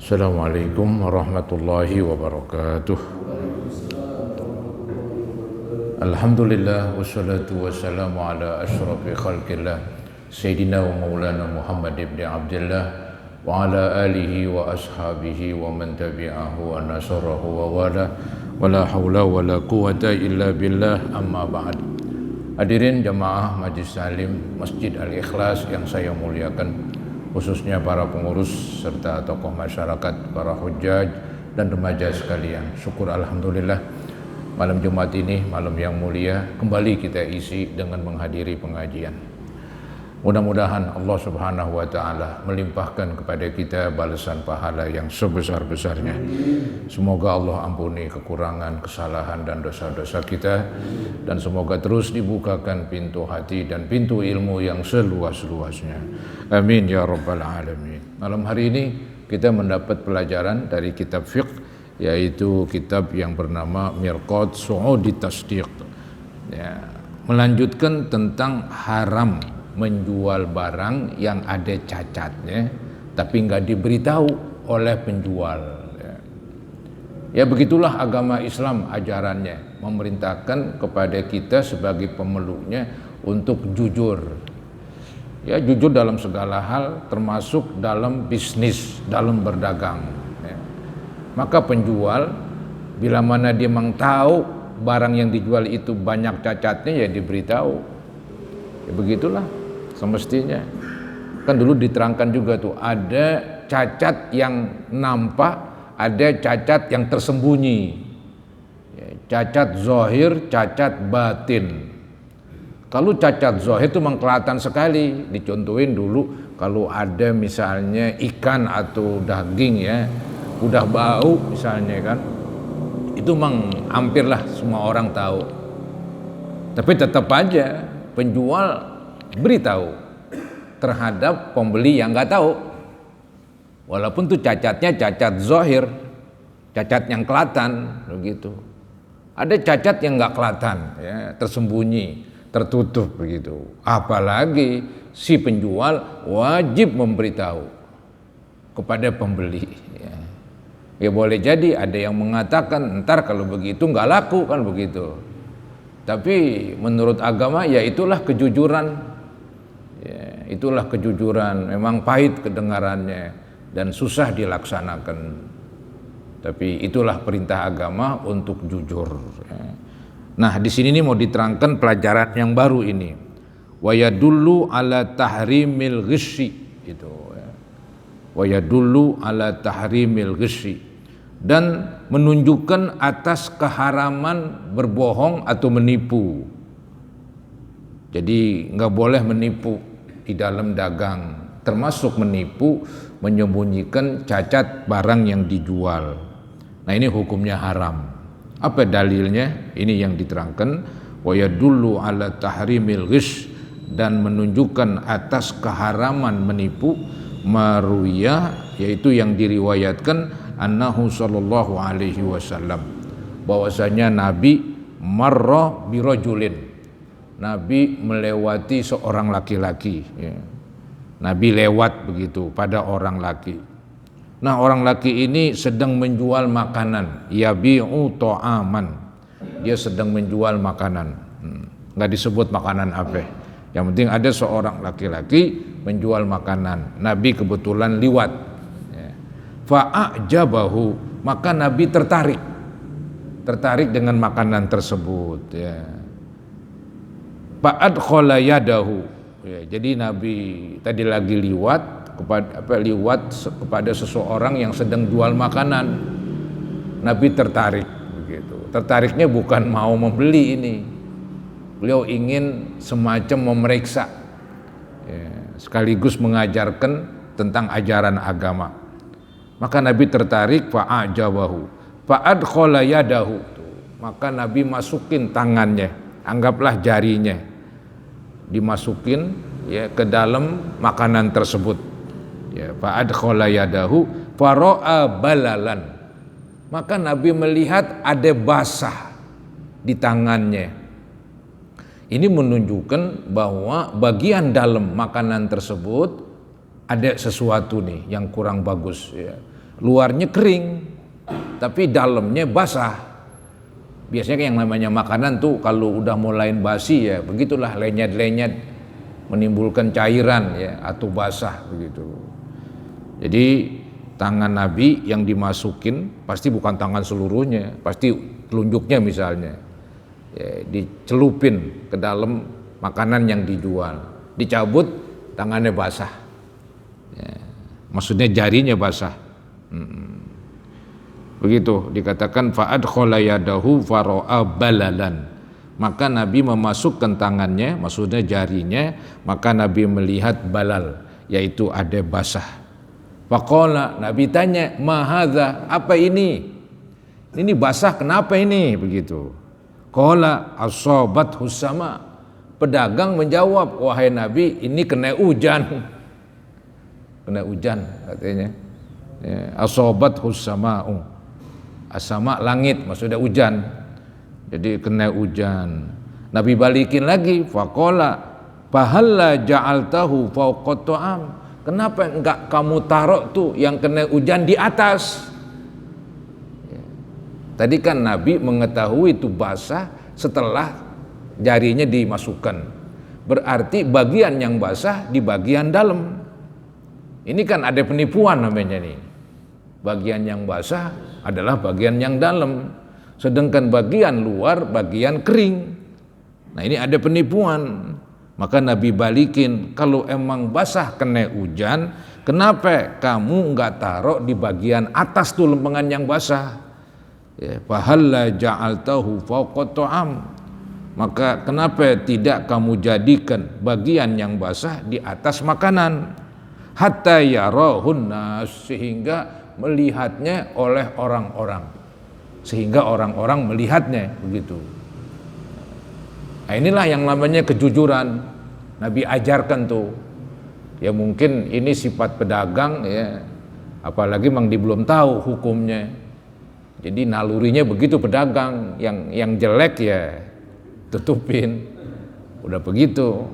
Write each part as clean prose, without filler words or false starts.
Assalamualaikum warahmatullahi wabarakatuh. Alhamdulillah wassalatu wassalamu ala asyrafil khalqillah Sayyidina wa maulana Muhammad ibn Abdullah wa ala alihi wa ashabihi wa man tabi'ahu wa nasarahu wa wala wa la hawla wa la quwata illa billah, amma ba'd. Hadirin jamaah Majlis Salim Masjid Al-Ikhlas yang saya muliakan, khususnya para pengurus serta tokoh masyarakat, para hujjaj dan remaja sekalian. Syukur alhamdulillah, malam Jumat ini malam yang mulia kembali kita isi dengan menghadiri pengajian. Mudah-mudahan Allah Subhanahu wa taala melimpahkan kepada kita balasan pahala yang sebesar-besarnya. Semoga Allah ampuni kekurangan, kesalahan dan dosa-dosa kita, dan semoga terus dibukakan pintu hati dan pintu ilmu yang seluas-luasnya. Amin ya rabbal alamin. Malam hari ini kita mendapat pelajaran dari kitab fiqh, yaitu kitab yang bernama Mirqat Su'udi Tasdiq. Ya, melanjutkan tentang haram menjual barang yang ada cacatnya tapi nggak diberitahu oleh penjual. Ya, begitulah agama Islam ajarannya, memerintahkan kepada kita sebagai pemeluknya untuk jujur. Ya, jujur dalam segala hal, termasuk dalam bisnis, dalam berdagang. Ya. Maka penjual bila mana dia memang tahu barang yang dijual itu banyak cacatnya, ya diberitahu. Ya, begitulah semestinya. Kan dulu diterangkan juga tuh, ada cacat yang nampak, ada cacat yang tersembunyi. Ya, cacat zahir, cacat batin. Kalau cacat zahir itu memang kelihatan sekali. Dicontohin dulu, kalau ada misalnya ikan atau daging ya, udah bau misalnya kan, itu memang hampirlah semua orang tahu. Tapi tetap aja penjual beritahu terhadap pembeli yang nggak tahu, walaupun tuh cacatnya cacat zahir, cacat yang kelihatan begitu. Ada cacat yang nggak kelihatan, ya, tersembunyi, tertutup begitu. Apalagi si penjual wajib memberitahu kepada pembeli. Ya boleh jadi ada yang mengatakan ntar kalau begitu nggak laku kan begitu. Tapi menurut agama ya itulah kejujuran. Ya, itulah kejujuran. Memang pahit kedengarannya dan susah dilaksanakan. Tapi itulah perintah agama untuk jujur. Ya. Nah, di sini nih mau diterangkan pelajaran yang baru ini. Wa yadullu ala tahrimil ghisyi, itu ya. Wa yadullu ala tahrimil ghisyi, dan menunjukkan atas keharaman berbohong atau menipu. Jadi nggak boleh menipu di dalam dagang, termasuk menipu menyembunyikan cacat barang yang dijual. Nah, ini hukumnya haram. Apa dalilnya? Ini yang diterangkan, wa yadullu ala tahrimil ghish, dan menunjukkan atas keharaman menipu, maruyah, yaitu yang diriwayatkan annahu sallallahu alaihi wasallam, bahwasanya Nabi marra birajulin, Nabi melewati seorang laki-laki, ya. Nabi lewat begitu pada orang laki. Nah, orang laki ini sedang menjual makanan, yabi'u ta'aman, dia sedang menjual makanan. Nggak disebut makanan apa, yang penting ada seorang laki-laki menjual makanan. Nabi kebetulan liwat, ya. Fa'ajabahu, maka Nabi tertarik dengan makanan tersebut, ya. Fa'adkhala yadahu, ya, jadi Nabi tadi lagi liwat kepada seseorang yang sedang jual makanan. Nabi tertarik begitu. Tertariknya bukan mau membeli ini. Beliau ingin semacam memeriksa, ya, sekaligus mengajarkan tentang ajaran agama. Maka Nabi tertarik, fa'ajabahu, fa'adkhala yadahu, maka Nabi masukin tangannya, anggaplah jarinya, dimasukin, ya, ke dalam makanan tersebut. Ya, fa'adkhala yadahu fara'a balalan, maka Nabi melihat ada basah di tangannya. Ini menunjukkan bahwa bagian dalam makanan tersebut ada sesuatu nih yang kurang bagus, ya. luarnya kering tapi dalamnya basah. Biasanya yang namanya makanan tuh kalau udah mulai basi ya begitulah, lenyet-lenyet menimbulkan cairan ya atau basah begitu. Jadi tangan Nabi yang dimasukin pasti bukan tangan seluruhnya, pasti telunjuknya misalnya ya, dicelupin ke dalam makanan yang dijual, dicabut tangannya basah ya, maksudnya jarinya basah. Begitu dikatakan fa'adkhala yadahu fara'a balalan, maka Nabi memasukkan tangannya, maksudnya jarinya, maka Nabi melihat balal, yaitu ada basah. Faqala, Nabi tanya, ma hadza, apa ini? Ini basah kenapa ini? Begitu. Qala asabathu sama. Pedagang menjawab, wahai Nabi, ini kena hujan. Kena hujan katanya. Ya, asabathu sama'u. As-sama' langit, maksudnya hujan. Jadi kena hujan. Nabi balikin lagi, faqala fahalla ja'altahu fawqa ta'am. Kenapa enggak kamu taruh tuh yang kena hujan di atas? Ya. Tadi kan Nabi mengetahui itu basah setelah jarinya dimasukkan. Berarti bagian yang basah di bagian dalam. Ini kan ada penipuan namanya nih. Bagian yang basah adalah bagian yang dalam, sedangkan bagian luar bagian kering. Nah ini ada penipuan. Maka Nabi balikin, kalau emang basah kena hujan, kenapa kamu enggak taruh di bagian atas tuh lempengan yang basah? Ya, fahalla ja'altahu fawqa ta'am. Maka kenapa tidak kamu jadikan bagian yang basah di atas makanan? Hatta yarahun nas, sehingga melihatnya oleh orang-orang. Sehingga orang-orang melihatnya begitu. Nah inilah yang namanya kejujuran. Nabi ajarkan tuh. Ya mungkin ini sifat pedagang ya. Apalagi memang dia belum tahu hukumnya. Jadi nalurinya begitu pedagang, yang jelek ya tutupin. Udah begitu.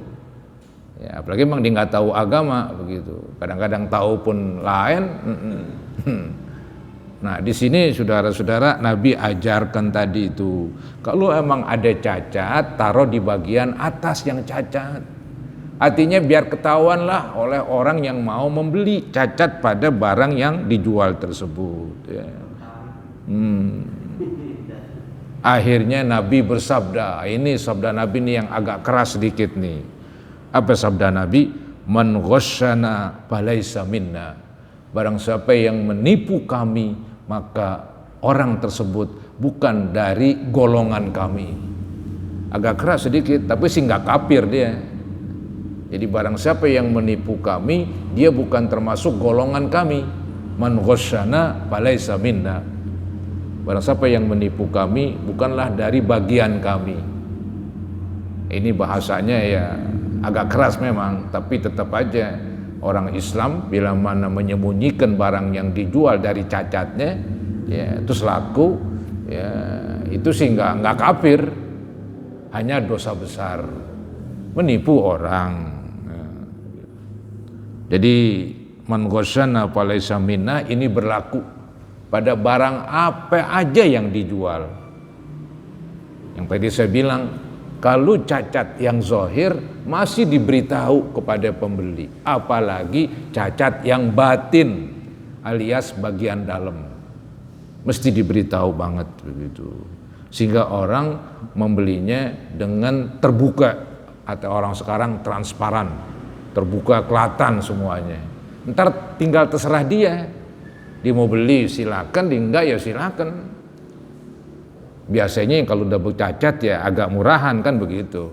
Ya, apalagi memang dia nggak tahu agama begitu. Kadang-kadang tahu pun lain. Nah di sini saudara-saudara Nabi ajarkan tadi itu, kalau emang ada cacat taruh di bagian atas yang cacat. Artinya biar ketahuanlah oleh orang yang mau membeli cacat pada barang yang dijual tersebut. Ya. Akhirnya Nabi bersabda, ini sabda Nabi ini yang agak keras sedikit nih. Apa sabda Nabi? Man ghasyana falaysa minna. Barang siapa yang menipu kami, maka orang tersebut bukan dari golongan kami. Agak keras sedikit, tapi sih nggak kafir dia. Jadi barang siapa yang menipu kami, dia bukan termasuk golongan kami. Man ghasyana falaysa minna. Barang siapa yang menipu kami, bukanlah dari bagian kami. Ini bahasanya ya agak keras memang, tapi tetap aja orang Islam bila mana menyembunyikan barang yang dijual dari cacatnya, ya terus laku, ya itu sih nggak kafir, hanya dosa besar, menipu orang. Jadi man ghasyana falaysa minna ini berlaku pada barang apa aja yang dijual. Yang tadi saya bilang, kalau cacat yang zahir masih diberitahu kepada pembeli, apalagi cacat yang batin alias bagian dalam, mesti diberitahu banget begitu, sehingga orang membelinya dengan terbuka, atau orang sekarang transparan, terbuka kelihatan semuanya. Ntar tinggal terserah dia mau beli silakan, dia enggak ya silakan. Biasanya kalau udah bercacat ya agak murahan kan begitu.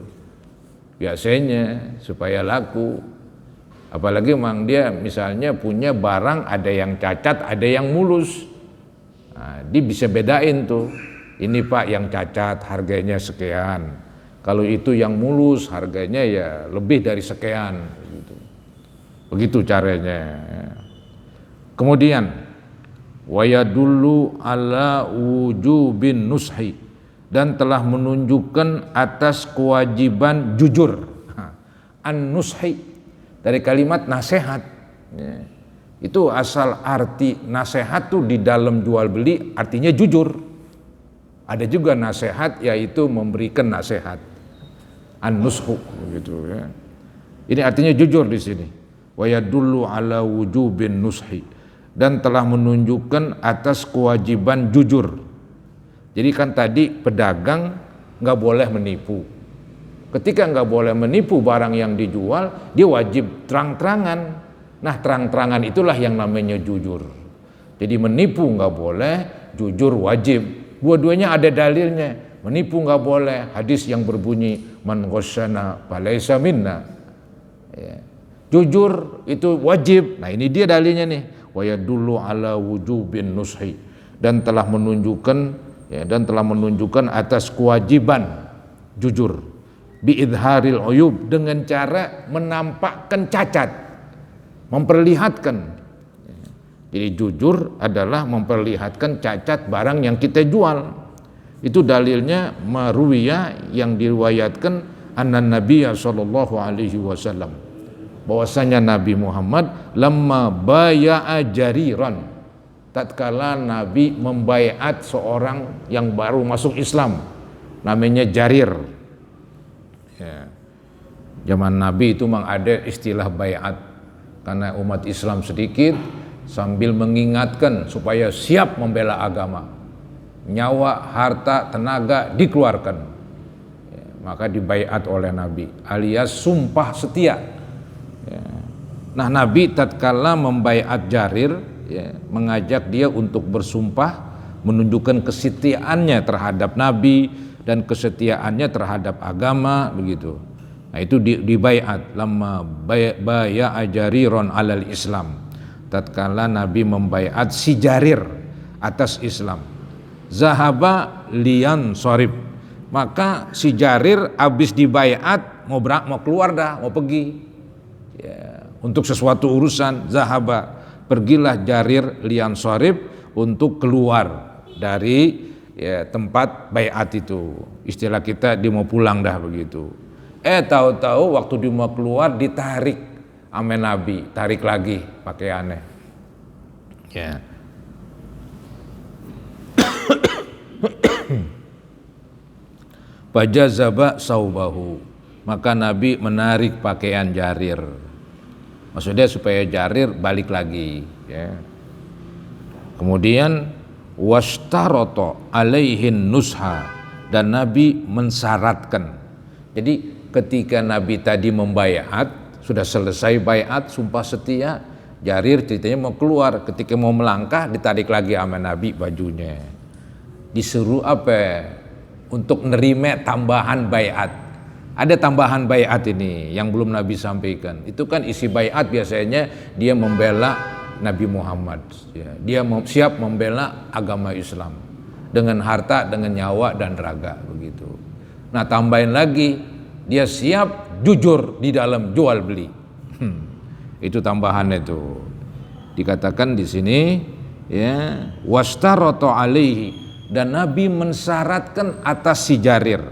Biasanya supaya laku. Apalagi memang dia misalnya punya barang ada yang cacat, ada yang mulus. Nah, dia bisa bedain tuh. Ini Pak yang cacat harganya sekian. Kalau itu yang mulus harganya ya lebih dari sekian. Begitu caranya. Kemudian wa yadullu ala wujubin nushi, dan telah menunjukkan atas kewajiban jujur. An-nushi dari kalimat nasihat. Itu asal arti nasihat tuh di dalam jual beli artinya jujur. Ada juga nasihat yaitu memberikan nasihat. An-nushu gitu ya. Ini artinya jujur di sini. Wa yadullu ala wujubin nushi, dan telah menunjukkan atas kewajiban jujur. Jadi kan tadi pedagang nggak boleh menipu. Ketika nggak boleh menipu barang yang dijual, dia wajib terang-terangan. Nah, terang-terangan itulah yang namanya jujur. Jadi menipu nggak boleh, jujur wajib. Dua-duanya ada dalilnya. Menipu nggak boleh, hadis yang berbunyi man ghasyana falaysa minna. Ya. Jujur itu wajib. Nah, ini dia dalilnya nih. Wa yadullu ala wujubin nushi, dan telah menunjukkan atas kewajiban jujur bi idharil uyub, dengan cara menampakkan cacat, memperlihatkan. Jadi jujur adalah memperlihatkan cacat barang yang kita jual. Itu dalilnya marwiyah yang diriwayatkan anna Nabiya sallallahu alaihi wasallam, bahwasanya Nabi Muhammad lamma baya'a Jariran, tatkala Nabi membaiat seorang yang baru masuk Islam namanya Jarir. Ya. Zaman Nabi itu memang ada istilah baiat karena umat Islam sedikit, sambil mengingatkan supaya siap membela agama. Nyawa, harta, tenaga dikeluarkan. Ya, maka dibaiat oleh Nabi alias sumpah setia. Ya. Nah, Nabi tatkala membaiat Jarir, ya, mengajak dia untuk bersumpah, menunjukkan kesetiaannya terhadap Nabi dan kesetiaannya terhadap agama, begitu. Nah, itu dibaiat lamma baya'a Jariron alal Islam, tatkala Nabi membaiat si Jarir atas Islam. Zahaba liyan sorib, maka si Jarir habis dibaiat mau keluar dah, mau pergi ya, untuk sesuatu urusan. Zahaba, pergilah Jarir liyan sorib, untuk keluar dari ya, tempat baiat itu. Istilah kita dia mau pulang dah begitu. Tahu-tahu waktu dia mau keluar ditarik sama Nabi, tarik lagi pakaiannya. Ya. Fajazaba saubahu, maka Nabi menarik pakaian Jarir. Maksudnya supaya Jarir balik lagi. Ya. Kemudian washtaroto alaihin nusha, dan Nabi mensyaratkan. Jadi ketika Nabi tadi membaiat, sudah selesai baiat sumpah setia, Jarir ceritanya mau keluar. Ketika mau melangkah ditarik lagi sama Nabi bajunya. Disuruh apa? Untuk nerima tambahan baiat. Ada tambahan baiat ini yang belum Nabi sampaikan. Itu kan isi baiat biasanya dia membela Nabi Muhammad, ya. Dia siap membela agama Islam dengan harta, dengan nyawa dan raga, begitu. Nah, tambahin lagi dia siap jujur di dalam jual beli. Itu tambahannya itu. Dikatakan di sini ya, washtaroto alaihi, dan Nabi mensyaratkan atas si Jarir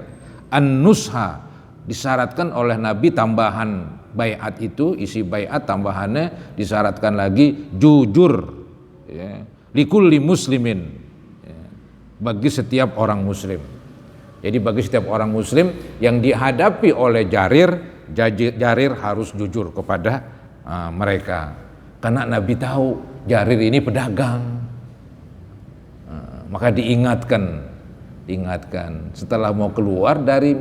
an-nusha, disyaratkan oleh Nabi tambahan baiat itu, isi baiat tambahannya disyaratkan lagi jujur ya, likulli muslimin ya, bagi setiap orang muslim. Jadi bagi setiap orang muslim yang dihadapi oleh Jarir, Jarir harus jujur kepada mereka. Karena Nabi tahu Jarir ini pedagang. Maka diingatkan setelah mau keluar dari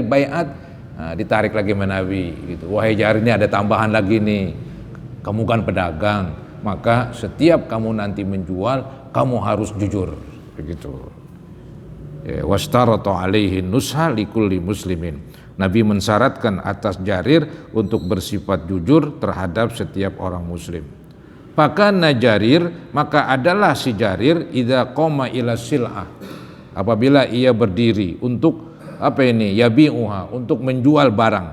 baiat, ditarik lagi sama Nabi gitu. Wahai Jarir, ini ada tambahan lagi nih. Kamu kan pedagang, maka setiap kamu nanti menjual, kamu harus jujur, begitu. Washtarata alaihi nusha likulli muslimin. Nabi mensyaratkan atas Jarir untuk bersifat jujur terhadap setiap orang muslim. Fakana Jarir, maka adalah si Jarir idza qoma ila sil'ah, apabila ia berdiri untuk apa ini, yabi'uha, untuk menjual barang.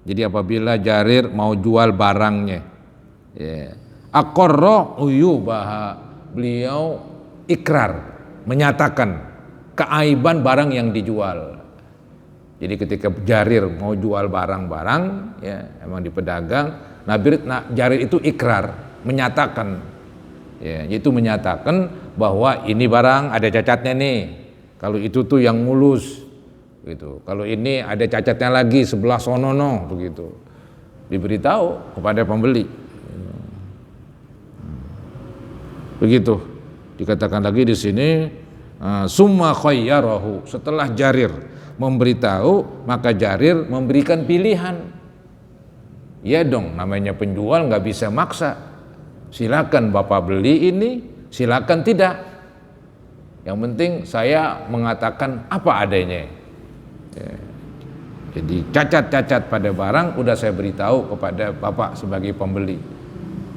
Jadi apabila Jarir mau jual barangnya, ya, aqarra uyubaha, beliau ikrar, menyatakan keaiban barang yang dijual. Jadi ketika Jarir mau jual barang-barang, ya emang di pedagang, Jarir itu ikrar, menyatakan, ya, yaitu menyatakan bahwa ini barang ada cacatnya nih. Kalau itu tuh yang mulus, gitu. Kalau ini ada cacatnya lagi sebelah sonono, begitu. Diberitahu kepada pembeli. Begitu. Dikatakan lagi di sini, summa khayyarahu, setelah Jarir memberitahu, maka Jarir memberikan pilihan. Ya dong, namanya penjual nggak bisa maksa. Silakan Bapak beli ini, silakan tidak. Yang penting saya mengatakan apa adanya. Ya. Jadi cacat-cacat pada barang udah saya beritahu kepada Bapak sebagai pembeli.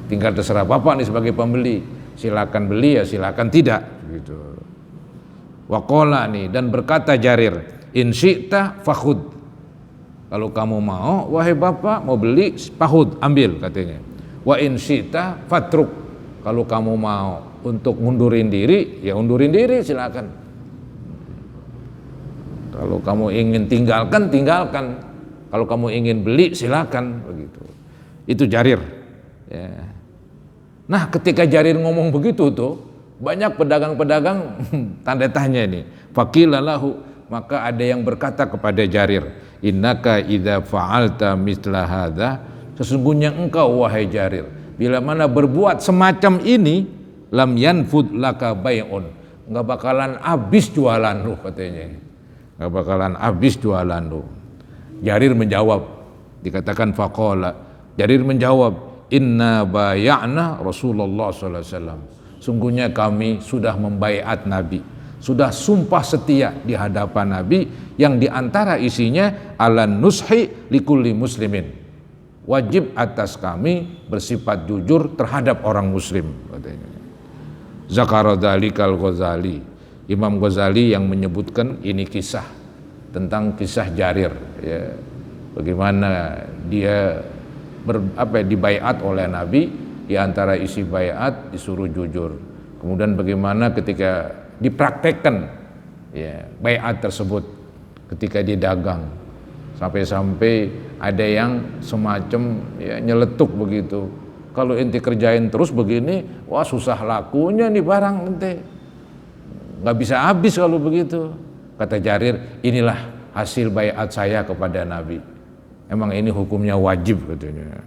Tinggal terserah Bapak nih sebagai pembeli. Silakan beli ya silakan tidak gitu. Waqala nih, dan berkata Jarir, in syi'ta fakhud. Kalau kamu mau, wahai Bapak mau beli, fahud, ambil katanya. Wa in syi'ta fatruk. Kalau kamu mau untuk ngundurin diri, ya undurin diri silakan. Kalau kamu ingin tinggalkan, tinggalkan. Kalau kamu ingin beli, silakan begitu. Itu Jarir. Ya. Nah, ketika Jarir ngomong begitu tuh, banyak pedagang-pedagang tanda tanya ini. Faqila lahu, maka ada yang berkata kepada Jarir, innaka idza fa'alta mithla hadza, sesungguhnya engkau wahai Jarir, bila mana berbuat semacam ini, lam yanfud laka bai'un, enggak bakalan habis jualan lu katanya. Enggak bakalan habis jualan lu. Jarir menjawab, dikatakan faqala, Jarir menjawab, inna bay'ana Rasulullah sallallahu alaihi wasallam. Sungguhnya kami sudah membaiat Nabi, sudah sumpah setia di hadapan Nabi yang diantara isinya ala nushi likulli muslimin. Wajib atas kami bersifat jujur terhadap orang muslim katanya. Zakara dzalikal Ghazali. Imam Ghazali yang menyebutkan ini kisah tentang kisah Jarir, ya. Bagaimana dia dibaiat oleh Nabi, di antara isi baiat disuruh jujur. Kemudian bagaimana ketika dipraktekkan ya baiat tersebut ketika dia dagang, sampai-sampai ada yang semacam ya nyeletuk begitu. Kalau ente kerjain terus begini, wah susah lakunya nih barang ente, nggak bisa habis kalau begitu. Kata Jarir, inilah hasil baiat saya kepada Nabi. Emang ini hukumnya wajib katanya.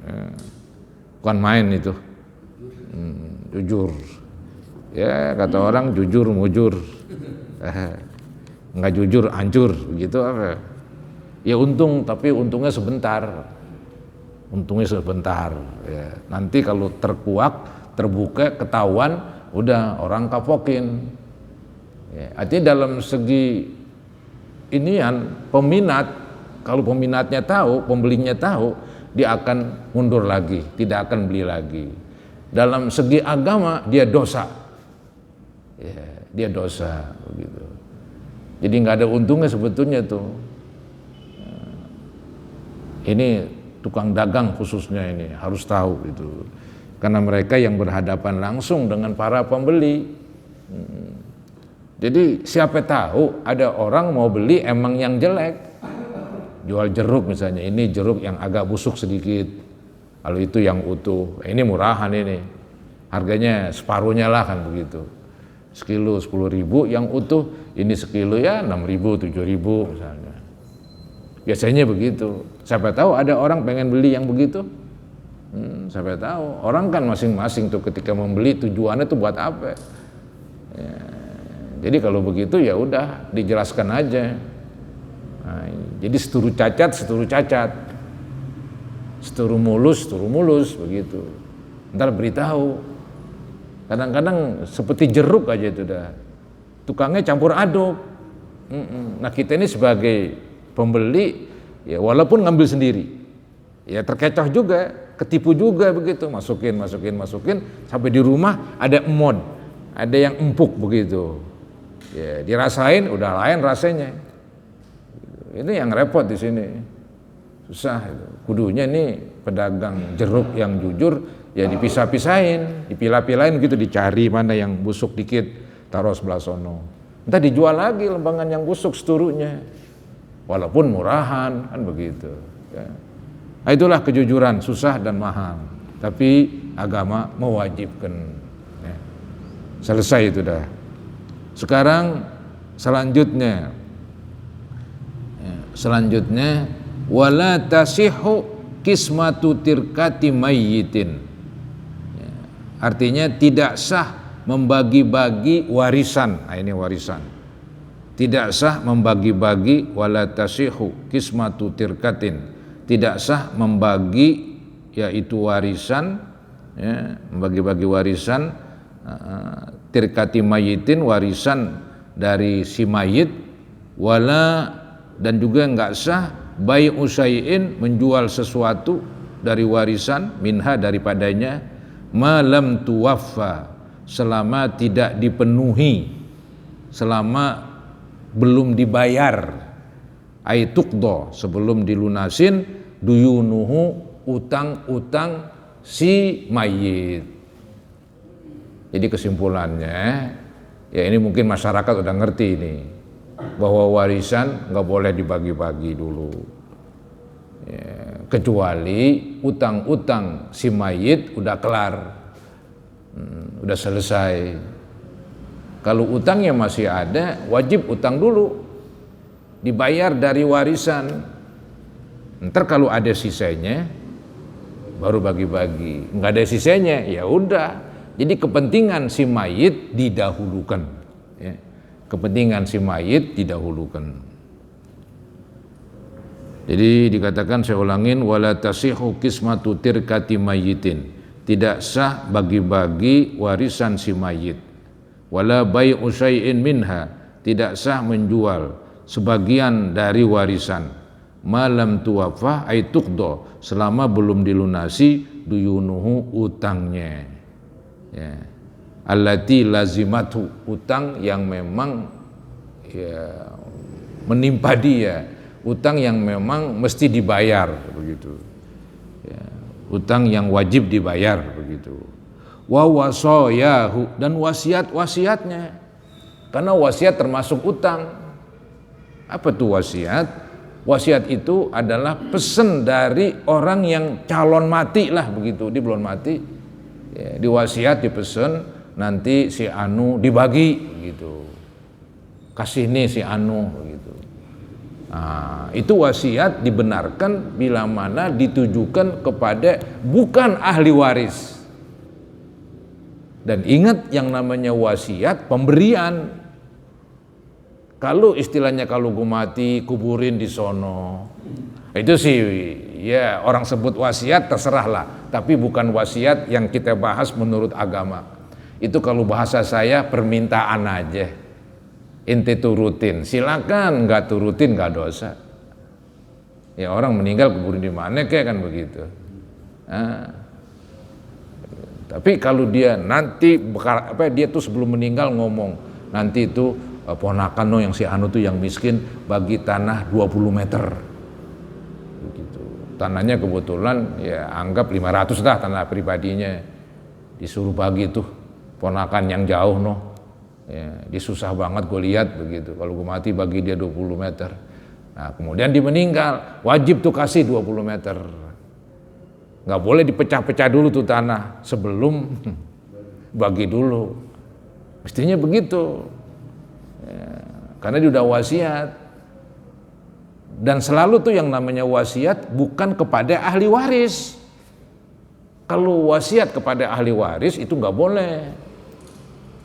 Bukan main itu. Jujur. Ya kata orang jujur mujur. Enggak jujur hancur begitu apa? Ya untung, tapi untungnya sebentar. Untungnya sebentar. Ya. Nanti kalau terkuak, terbuka, ketahuan, udah orang kapokin. Ya, artinya dalam segi inian peminat. Kalau peminatnya tahu, pembelinya tahu, dia akan mundur lagi, tidak akan beli lagi. Dalam segi agama dia dosa, ya, dia dosa, begitu. Jadi nggak ada untungnya sebetulnya tuh. Ini tukang dagang khususnya ini harus tahu itu, karena mereka yang berhadapan langsung dengan para pembeli. Jadi siapa tahu ada orang mau beli emang yang jelek. Jual jeruk misalnya, ini jeruk yang agak busuk sedikit, lalu itu yang utuh, ini murahan ini, harganya separuhnya lah kan begitu, sekilo 10.000, yang utuh ini sekilo ya 6.000, 7.000 misalnya. Biasanya begitu. Siapa tahu ada orang pengen beli yang begitu. Siapa tahu, orang kan masing-masing tuh ketika membeli tujuannya tuh buat apa. Ya, jadi kalau begitu ya udah dijelaskan aja. Nah, jadi seturu cacat, seturu mulus begitu. Ntar beritahu. Kadang-kadang seperti jeruk aja itu dah. Tukangnya campur aduk. Nah kita ini sebagai pembeli, ya walaupun ngambil sendiri, ya terkecoh juga, ketipu juga begitu. Masukin, sampai di rumah ada emod, ada yang empuk begitu. Ya dirasain, udah lain rasanya. Ini yang repot di sini, susah. Kudunya nih pedagang jeruk yang jujur, ya dipisah-pisahin, dipilah-pilahin gitu, dicari mana yang busuk dikit, taruh sebelah sono. Entah dijual lagi lembangan yang busuk seturunya, walaupun murahan kan begitu. Ya. Nah, itulah kejujuran, susah dan mahal. Tapi agama mewajibkan. Ya. Selesai itu dah. Sekarang selanjutnya, wala tasihhu kismatu tirkati mayyitin. Ya. Artinya tidak sah membagi-bagi warisan. Nah, ini warisan. Tidak sah membagi-bagi, wala tasihhu kismatu tirkatin. Tidak sah membagi, yaitu warisan, ya, membagi-bagi warisan, tirkati mayitin, warisan dari si mayit, wala, dan juga enggak sah bai'u syai'in, menjual sesuatu dari warisan, minha, daripadanya, ma lam tuwaffa, selama tidak dipenuhi, selama belum dibayar, ai tuqda, sebelum dilunasin, duyunuhu, utang-utang si mayit. Jadi kesimpulannya, ya ini mungkin masyarakat udah ngerti ini, bahwa warisan nggak boleh dibagi-bagi dulu, ya, kecuali utang-utang si mayit udah kelar, udah selesai. Kalau utangnya masih ada, wajib utang dulu, dibayar dari warisan. Ntar kalau ada sisanya baru bagi-bagi. Nggak ada sisanya, ya udah. Jadi kepentingan si mayit didahulukan. Ya. Kepentingan si mayit didahulukan. Jadi dikatakan, saya ulangin, wala tasihhu kismatu tirkati mayyitin. Tidak sah bagi-bagi warisan si mayit. Wala bai'u syai'in minha. Tidak sah menjual sebagian dari warisan. Malam tuwafah ay tuqdo, selama belum dilunasi duyunuhu, utangnya, ya. Allati lazimatu, utang yang memang, ya, menimpa dia, utang yang memang mesti dibayar, begitu, ya. Utang yang wajib dibayar, begitu. Wa wasayahu, dan wasiat-wasiatnya, karena wasiat termasuk utang. Apa tuh wasiat? Wasiat itu adalah pesan dari orang yang calon mati lah, begitu. Dia belum mati, ya, diwasiat, dipesan, nanti si anu dibagi, gitu. Kasih nih si anu, begitu. Nah, itu wasiat dibenarkan bila mana ditujukan kepada bukan ahli waris. Dan ingat, yang namanya wasiat pemberian. Kalau istilahnya, kalau gue mati kuburin di sono, itu sih ya orang sebut wasiat, terserahlah. Tapi bukan wasiat yang kita bahas menurut agama. Itu kalau bahasa saya permintaan aja. Ente turutin, silakan. Nggak turutin nggak dosa. Ya orang meninggal kuburin di mana kayak kan begitu. Nah, tapi kalau dia nanti dia tuh sebelum meninggal ngomong, nanti itu ponakan no yang si anu tuh yang miskin bagi tanah 20 meter begitu. Tanahnya kebetulan ya anggap 500 dah tanah pribadinya, disuruh bagi tuh ponakan yang jauh no, ya, dia susah banget gue lihat begitu, kalau gue mati bagi dia 20 meter. Nah kemudian dia meninggal, wajib tuh kasih 20 meter, nggak boleh dipecah-pecah dulu tuh tanah sebelum bagi dulu, mestinya begitu. Ya, karena dia udah wasiat. Dan selalu tuh yang namanya wasiat bukan kepada ahli waris. Kalau wasiat kepada ahli waris itu nggak boleh,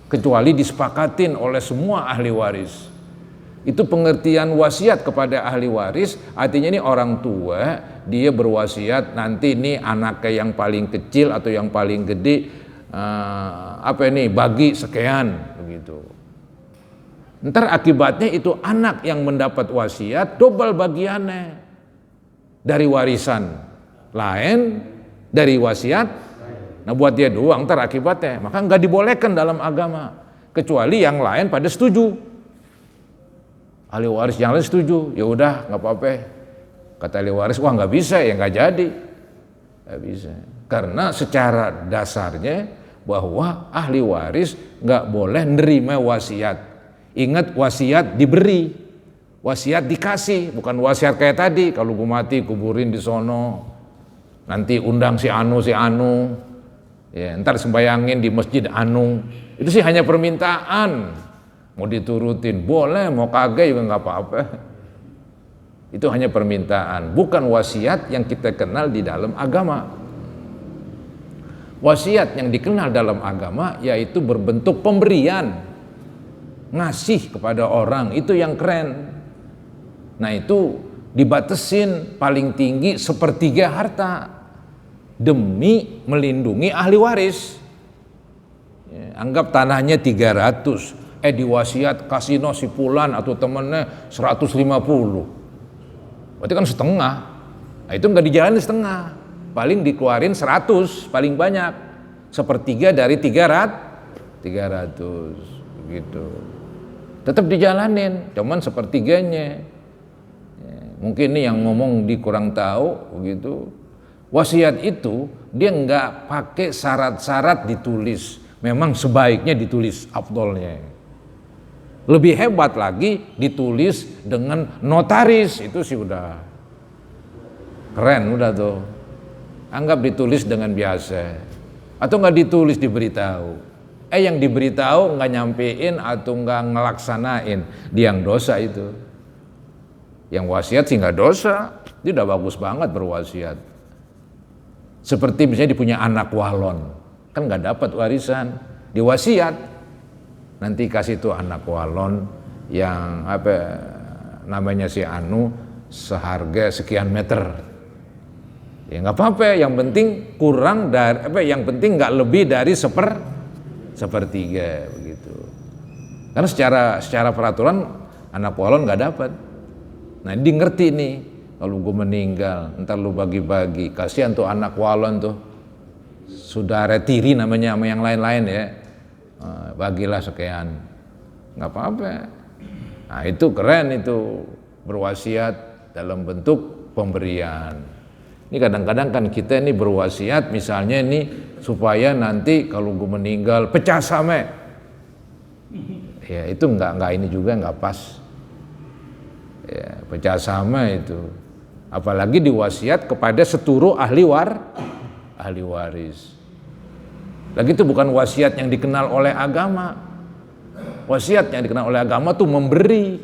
kecuali disepakatin oleh semua ahli waris. Itu pengertian wasiat kepada ahli waris, artinya ini orang tua, dia berwasiat nanti ini anaknya yang paling kecil atau yang paling gede, bagi sekian begitu. Ntar akibatnya itu anak yang mendapat wasiat double bagiannya dari warisan lain, dari wasiat. Nah buat dia doang ntar akibatnya, maka nggak dibolehkan dalam agama, kecuali yang lain pada setuju. Ahli waris yang lain setuju, ya udah nggak apa-apa. Kata ahli waris, wah nggak bisa, ya nggak jadi, nggak bisa. Karena secara dasarnya bahwa ahli waris nggak boleh nerima wasiat. Ingat, wasiat diberi, wasiat dikasih, bukan wasiat kayak tadi, kalau gue mati kuburin di sono, Nanti undang si anu, ya, ntar sembayangin di masjid anu. Itu sih hanya permintaan. Mau diturutin boleh, mau kagak juga nggak apa-apa. Itu hanya permintaan, bukan wasiat yang kita kenal di dalam agama. Wasiat yang dikenal dalam agama yaitu berbentuk pemberian, ngasih kepada orang, itu yang keren. Nah itu dibatasin paling tinggi sepertiga harta demi melindungi ahli waris. Ya, anggap tanahnya 300, diwasiat kasino si Fulan atau temennya 150. Berarti kan setengah. Nah, itu nggak dijalanin setengah, paling dikeluarin 100 paling banyak, sepertiga dari 300 gitu. Tetap dijalanin, cuman sepertiganya. Ya, mungkin ini yang ngomong di kurang tahu begitu. Wasiat itu dia nggak pakai syarat-syarat ditulis, memang sebaiknya ditulis afdolnya. Lebih hebat lagi ditulis dengan notaris, itu sih udah keren, udah tuh. Anggap ditulis dengan biasa, atau nggak ditulis diberitahu. Yang diberitahu nggak nyampein atau nggak ngelaksanain, dia yang dosa itu. Yang wasiat sih nggak dosa, dia udah bagus banget berwasiat. Seperti misalnya dia punya anak walon, kan nggak dapat warisan, diwasiat. Nanti kasih tuh anak walon yang namanya si anu seharga sekian meter. Ya nggak apa-apa, yang penting kurang dari yang penting nggak lebih dari sepertiga begitu. Karena secara peraturan anak walon nggak dapat. Nah dia ngerti nih, kalau gue meninggal ntar lu bagi-bagi, kasihan tuh anak walon tuh, saudara tiri namanya sama yang lain-lain ya. Bagilah sekian, nggak apa-apa. Nah itu keren, itu berwasiat dalam bentuk pemberian. Ini kadang-kadang kan kita ini berwasiat misalnya ini supaya nanti kalau gue meninggal pecah same, ya itu nggak ini juga nggak pas. Ya, pecah same itu, apalagi diwasiat kepada seturu ahli waris. Lagi itu bukan wasiat yang dikenal oleh agama. Wasiat yang dikenal oleh agama tuh memberi.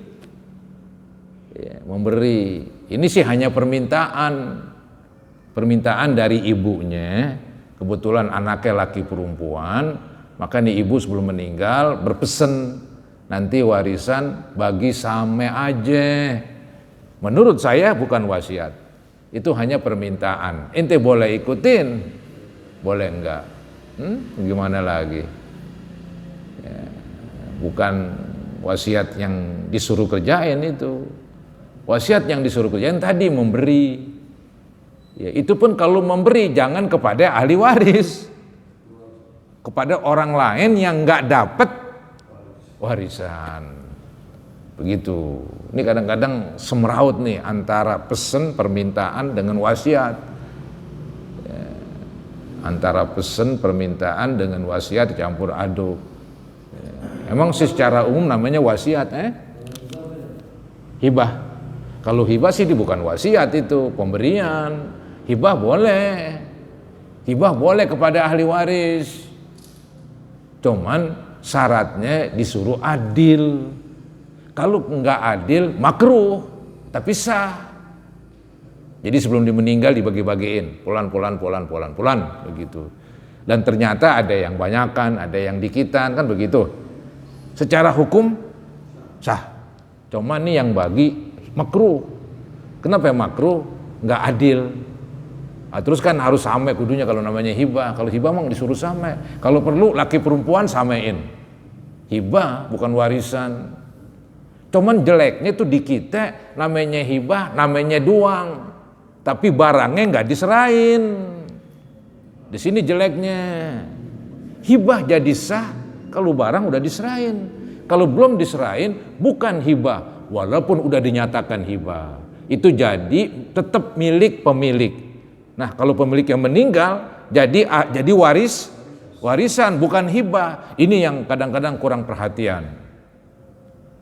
Ya, memberi. Ini sih hanya permintaan dari ibunya. Kebetulan anaknya laki perempuan, maka nih ibu sebelum meninggal berpesan nanti warisan bagi same aja. Menurut saya bukan wasiat. Itu hanya permintaan. Ente boleh ikutin, boleh enggak. Gimana lagi? Ya, bukan wasiat yang disuruh kerjain itu. Wasiat yang disuruh kerjain tadi memberi. Ya, itu pun kalau memberi jangan kepada ahli waris, kepada orang lain yang nggak dapat warisan. Begitu. Ini kadang-kadang semeraut nih antara pesan permintaan dengan wasiat. Antara pesan permintaan dengan wasiat campur aduk. Emang secara umum namanya wasiat, hibah. Kalau hibah sih bukan wasiat, itu pemberian. Hibah boleh kepada ahli waris. Cuman syaratnya disuruh adil. Kalau enggak adil makruh, tapi sah. Jadi sebelum dia meninggal dibagi-bagiin, pulan begitu. Dan ternyata ada yang banyakan, ada yang dikitan, kan begitu. Secara hukum sah. Cuma nih yang bagi makruh. Kenapa yang makruh? Nggak adil. Nah, terus kan harus same kudunya kalau namanya hibah. Kalau hibah emang disuruh same. Kalau perlu laki perempuan samein. Hibah bukan warisan. Cuman jeleknya tuh di kita namanya hibah, namanya doang. Tapi barangnya nggak diserahin. Di sini jeleknya. Hibah jadi sah kalau barang udah diserahin. Kalau belum diserahin bukan hibah, walaupun udah dinyatakan hibah. Itu jadi tetap milik pemilik. Nah, kalau pemilik yang meninggal jadi warisan bukan hibah. Ini yang kadang-kadang kurang perhatian.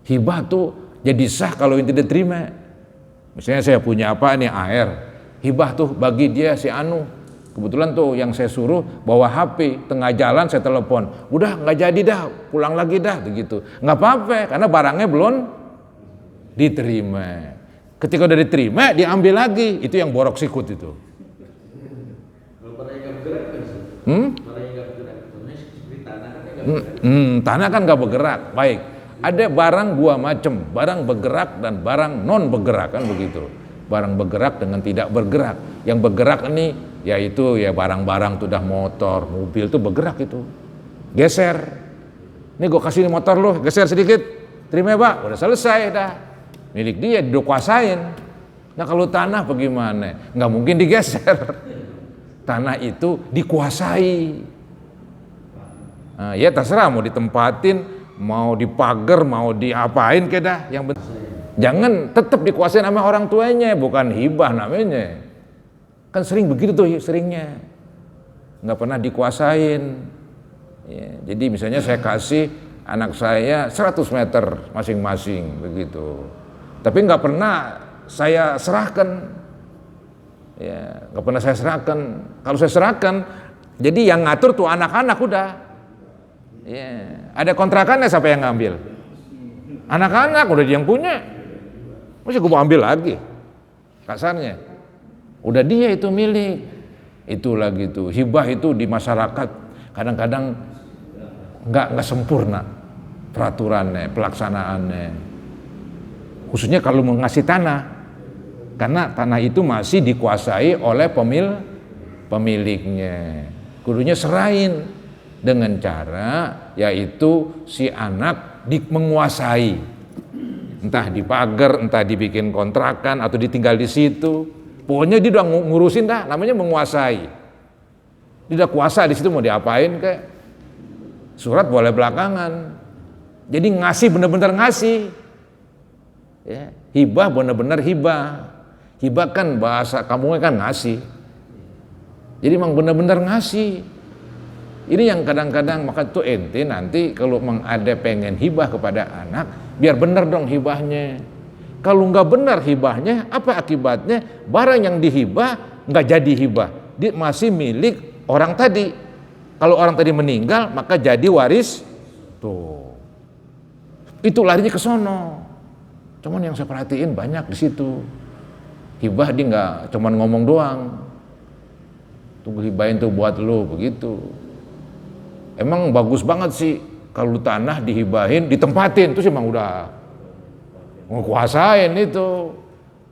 Hibah tuh jadi sah kalau yang tidak terima. Misalnya saya punya apa nih, air. hibah tuh bagi dia si Anu. Kebetulan tuh yang saya suruh bawa HP, tengah jalan saya telepon, udah nggak jadi dah, pulang lagi dah, begitu. Nggak apa-apa, karena barangnya belum diterima. Ketika udah diterima, diambil lagi, itu yang borok sikut itu. Tanah kan nggak bergerak, baik. Ada barang dua macam, barang bergerak dan barang non bergerak, kan begitu. Barang bergerak dengan tidak bergerak. Yang bergerak ini yaitu ya barang-barang tuh dah motor, mobil tuh bergerak itu. Geser. Ini gue kasih motor lo, geser sedikit. Terima ya Pak, udah selesai dah. Milik dia, udah kuasain. Nah kalau tanah bagaimana? Nggak mungkin digeser. Tanah itu dikuasai. Nah, ya terserah mau ditempatin, mau dipagar, mau diapain kayak dah. Yang penting jangan tetap dikuasain sama orang tuanya, bukan hibah namanya. Kan sering begitu tuh seringnya, nggak pernah dikuasain. Ya, jadi misalnya saya kasih anak saya 100 meter masing-masing begitu, tapi nggak pernah saya serahkan. Ya, nggak pernah saya serahkan. Kalau saya serahkan, jadi yang ngatur tuh anak-anak udah. Ya, ada kontrakannya siapa yang ngambil? Anak-anak udah dia yang punya. Masih gue mau ambil lagi, kasarnya. Udah dia itu milik. Itulah gitu. Hibah itu di masyarakat kadang-kadang nggak sempurna peraturannya, pelaksanaannya. Khususnya kalau mengasih tanah, karena tanah itu masih dikuasai oleh pemiliknya. Kudunya serahin dengan cara yaitu si anak menguasai. Entah dipagar, entah dibikin kontrakan atau ditinggal di situ. Pokoknya dia udah ngurusin dah, namanya menguasai. Dia udah kuasa di situ mau diapain kayak. Surat boleh belakangan. Jadi ngasih bener-bener ngasih. Ya, hibah bener-bener hibah. Hibah kan bahasa kamunya kan ngasih. Jadi emang bener-bener ngasih. Ini yang kadang-kadang maka tuh ente nanti kalau emang ada pengen hibah kepada anak, biar bener dong hibahnya. Kalau nggak benar hibahnya, apa akibatnya? Barang yang dihibah nggak jadi hibah, dia masih milik orang tadi. Kalau orang tadi meninggal, maka jadi waris. Tuh, itu larinya ke sono. Cuman yang saya perhatiin banyak di situ. Hibah dia nggak cuman ngomong doang. Tuh hibahin tuh buat lo begitu. Emang bagus banget sih kalau tanah dihibahin, ditempatin, terus emang udah ngekuasain itu.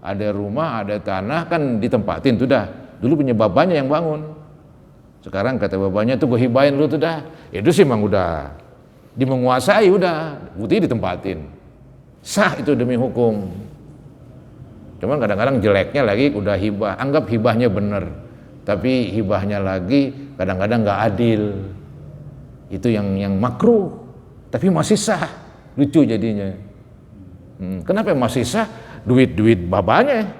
Ada rumah, ada tanah kan ditempatin tuh dah. Dulu punya bapaknya yang bangun. Sekarang kata bapaknya tuh gue hibahin lu tuh dah. Itu sih emang udah dimenguasai udah, bukti ditempatin. Sah itu demi hukum. Cuman kadang-kadang jeleknya lagi udah hibah, anggap hibahnya bener. Tapi hibahnya lagi kadang-kadang nggak adil. Itu yang makruh, tapi masih sah. Lucu jadinya. Kenapa masih sah? Duit-duit bapaknya,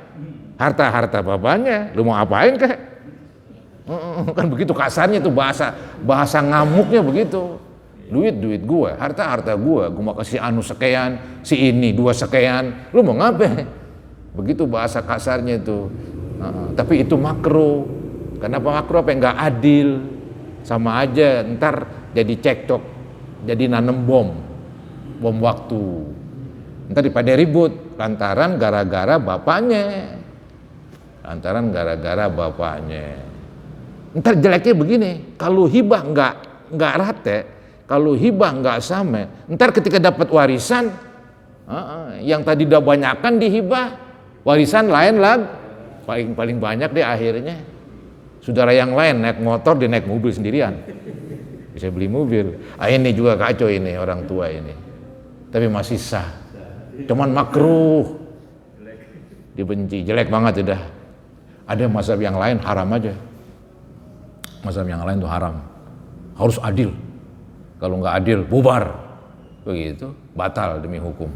harta-harta bapaknya, lu mau apain kek? Kan begitu kasarnya tuh bahasa ngamuknya begitu. Duit gua, harta gua mau kasih anu sekian, si ini 2 sekian, lu mau ngapain? Begitu bahasa kasarnya itu. Tapi itu makruh. Kenapa makruh? Apa nggak adil? Sama aja ntar jadi cekcok, jadi nanem bom waktu. Ntar pada ribut lantaran gara-gara bapaknya. Ntar jeleknya begini, kalau hibah nggak rate, kalau hibah nggak sama, ntar ketika dapat warisan, yang tadi udah banyakan dihibah, warisan lain lagi, paling banyak deh akhirnya. Saudara yang lain naik motor, dia naik mobil sendirian, bisa beli mobil. Ini juga kacau ini orang tua ini, tapi masih sah. Cuman makruh, dibenci, jelek banget udah. Ada mazhab yang lain haram aja. Mazhab yang lain tuh haram, harus adil. Kalau nggak adil bubar, begitu, batal demi hukum.